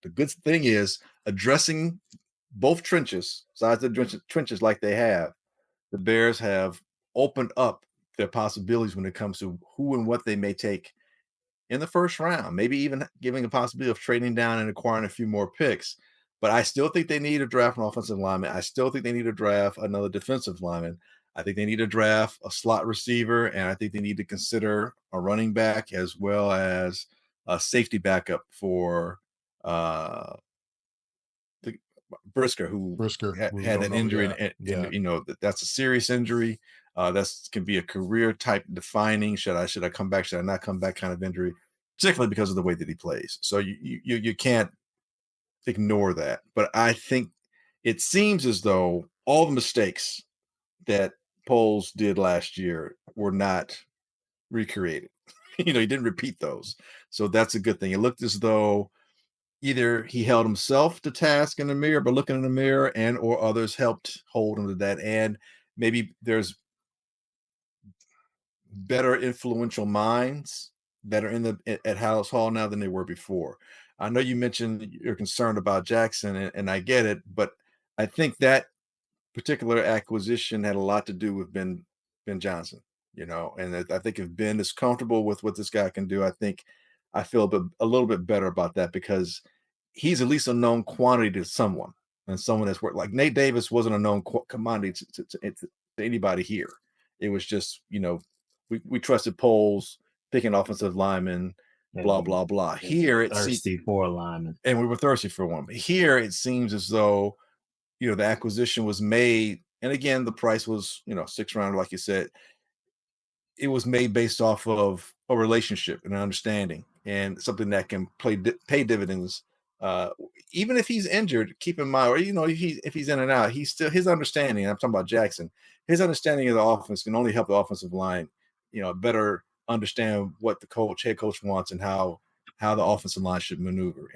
The good thing is addressing both sides of the trenches like they have. The Bears have opened up their possibilities when it comes to who and what they may take in the first round, maybe even giving a possibility of trading down and acquiring a few more picks. But I still think they need to draft an offensive lineman. I still think they need to draft another defensive lineman. I think they need to draft a slot receiver, and I think they need to consider a running back as well as a safety backup for the Brisker, who Brisker, we had don't an know. injury, Yeah, and yeah. that's a serious injury. That's can be a career type defining. Should I come back? Should I not come back? Kind of injury, particularly because of the way that he plays. So you can't ignore that. But I think it seems as though all the mistakes that Poles did last year were not recreated. He didn't repeat those. So that's a good thing. It looked as though either he held himself to task in the mirror, but looking in the mirror, and or others helped hold him to that. And maybe there's better influential minds that are at House Hall now than they were before. I know you mentioned you're concerned about Jackson, and I get it, but I think that particular acquisition had a lot to do with Ben Johnson, and I think if Ben is comfortable with what this guy can do, I feel a little bit better about that because he's at least a known quantity to someone, and someone that's worked. Like Nate Davis wasn't a known commodity to anybody here. It was just, we trusted Poles picking offensive linemen, blah And, blah blah. and we were Here thirsty for a lineman. and we were thirsty for one. But here it seems as though the acquisition was made, and again, the price was, 6 round, like you said. It was made based off of a relationship and an understanding, and something that can pay dividends. Uh, Even if he's injured, keep in mind, or if he's in and out, he's still his understanding. I'm talking about Jackson. His understanding of the offense can only help the offensive line, better understand what the head coach wants, and how the offensive line should maneuver.